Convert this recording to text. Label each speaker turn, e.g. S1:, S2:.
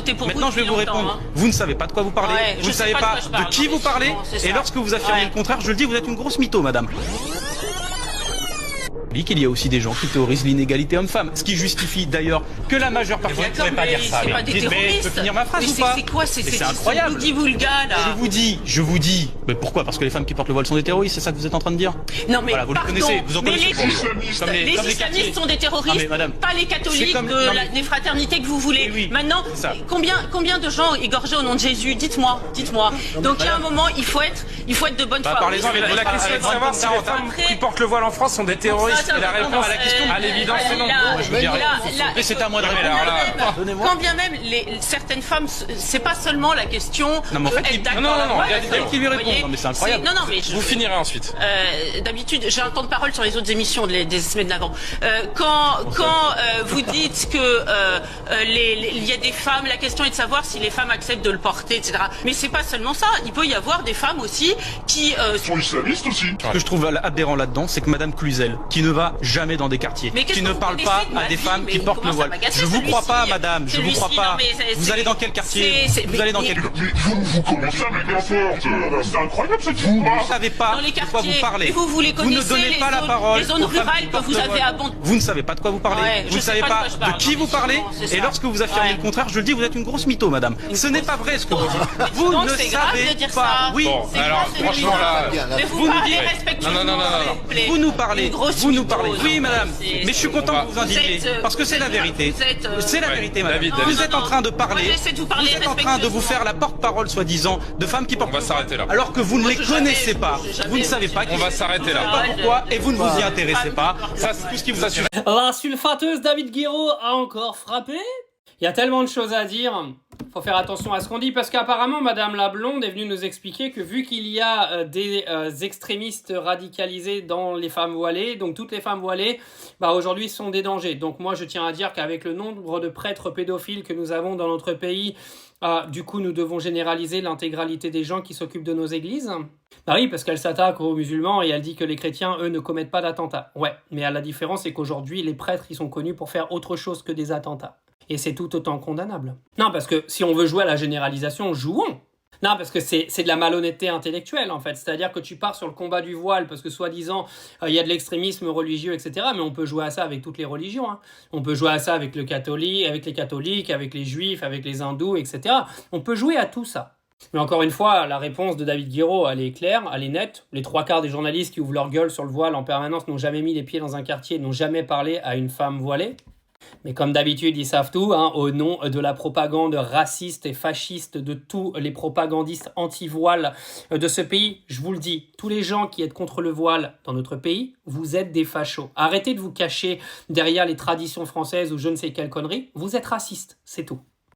S1: écouté pour
S2: Maintenant,
S1: vous.
S2: je vais vous répondre. Vous ne savez pas de quoi vous parlez.
S1: Ouais,
S2: Vous ne savez pas de qui vous parlez. Et lorsque vous affirmez le contraire, je le dis, vous êtes une grosse mytho, madame. Qu'il y a aussi des gens qui théorisent l'inégalité homme-femme, ce qui justifie d'ailleurs que la majeure partie.
S1: Vous ne pouvez pas dire ça. C'est pas des terroristes.
S2: Mais je peux finir ma phrase ou pas?
S1: C'est quoi? C'est
S2: incroyable.
S1: là.
S2: Je vous dis. Mais pourquoi? Parce que les femmes qui portent le voile sont des terroristes, c'est ça que vous êtes en train de dire?
S1: Non mais
S2: voilà, vous
S1: pardon,
S2: le connaissez, vous en connaissez.
S1: Les islamistes sont des terroristes, pas les catholiques des fraternités que vous voulez.
S2: Oui,
S1: maintenant, combien de gens égorgés au nom de Jésus? Dites-moi. Donc il y a un moment, il faut être de bonne foi.
S3: Parlez-en, mais la question est de savoir si les femmes qui portent le voile en France sont des terroristes. Et la réponse à la question, à l'évidence, c'est non.
S2: C'est à moi de répondre.
S1: Quand bien même certaines femmes, c'est pas seulement la question.
S2: Non, mais en fait, qui lui répond. Non, mais c'est incroyable.
S3: Vous finirez ensuite.
S1: D'habitude, j'ai un temps de parole sur les autres émissions des semaines d'avant. Quand vous dites que il y a des femmes, la question est de savoir si les femmes acceptent de le porter, etc. Mais c'est pas seulement ça. Il peut y avoir des femmes aussi qui
S4: sont islamistes aussi.
S2: Ce que je trouve aberrant là-dedans, c'est que Madame Cluzel, qui ne va jamais dans des quartiers, qui ne parle pas à des femmes qui portent le voile. Je vous crois pas, madame, je vous crois pas. Vous allez dans quel quartier? Vous allez dans quel...
S4: Mais vous commencez à mettre n'importe. C'est incroyable cette chose.
S2: Vous ne savez pas de quoi vous parlez.
S1: Vous les connaissez,
S2: ne donnez pas la parole
S1: les zones rurales que vous avez abondées.
S2: Vous ne savez pas de quoi vous parlez. Vous ne savez pas de qui vous parlez. Et lorsque vous affirmez le contraire, je le dis, vous êtes une grosse mytho, madame. Ce n'est pas vrai ce que vous dites. Vous ne savez pas. Oui.
S3: Alors franchement là...
S1: Mais vous parlez respectueusement.
S3: Non.
S2: Vous nous parlez. Oui, madame. Mais je suis content que vous indigniez. Parce que c'est la vérité. C'est la vérité, madame. Vous êtes en train de parler. Vous êtes en train de vous faire la porte-parole, soi-disant, de femmes qui portent.
S3: On va s'arrêter là.
S2: Alors que vous ne les connaissez pas. Vous ne savez pas.
S3: On va s'arrêter là.
S2: Pas pourquoi et vous ne vous y intéressez pas. Ça, c'est tout ce qui vous assure.
S5: La sulfateuse David Guiraud a encore frappé. Il y a tellement de choses à dire. Faut faire attention à ce qu'on dit parce qu'apparemment Madame la Blonde est venue nous expliquer que vu qu'il y a des extrémistes radicalisés dans les femmes voilées, donc toutes les femmes voilées, aujourd'hui sont des dangers. Donc moi je tiens à dire qu'avec le nombre de prêtres pédophiles que nous avons dans notre pays, du coup nous devons généraliser l'intégralité des gens qui s'occupent de nos églises. Bah oui, parce qu'elle s'attaque aux musulmans et elle dit que les chrétiens, eux, ne commettent pas d'attentats. Ouais, mais la différence c'est qu'aujourd'hui les prêtres ils sont connus pour faire autre chose que des attentats. Et c'est tout autant condamnable. Non, parce que si on veut jouer à la généralisation, jouons. Non, parce que c'est de la malhonnêteté intellectuelle, en fait. C'est-à-dire que tu pars sur le combat du voile, parce que soi-disant, il y a de l'extrémisme religieux, etc. Mais on peut jouer à ça avec toutes les religions. Hein. On peut jouer à ça avec les catholiques, avec les juifs, avec les hindous, etc. On peut jouer à tout ça. Mais encore une fois, la réponse de David Guiraud, elle est claire, elle est nette. Les 3/4 des journalistes qui ouvrent leur gueule sur le voile en permanence n'ont jamais mis les pieds dans un quartier, n'ont jamais parlé à une femme voilée. Mais comme d'habitude, ils savent tout, au nom de la propagande raciste et fasciste de tous les propagandistes anti-voile de ce pays. Je vous le dis, tous les gens qui êtes contre le voile dans notre pays, vous êtes des fachos. Arrêtez de vous cacher derrière les traditions françaises ou je ne sais quelle connerie, vous êtes racistes, c'est tout.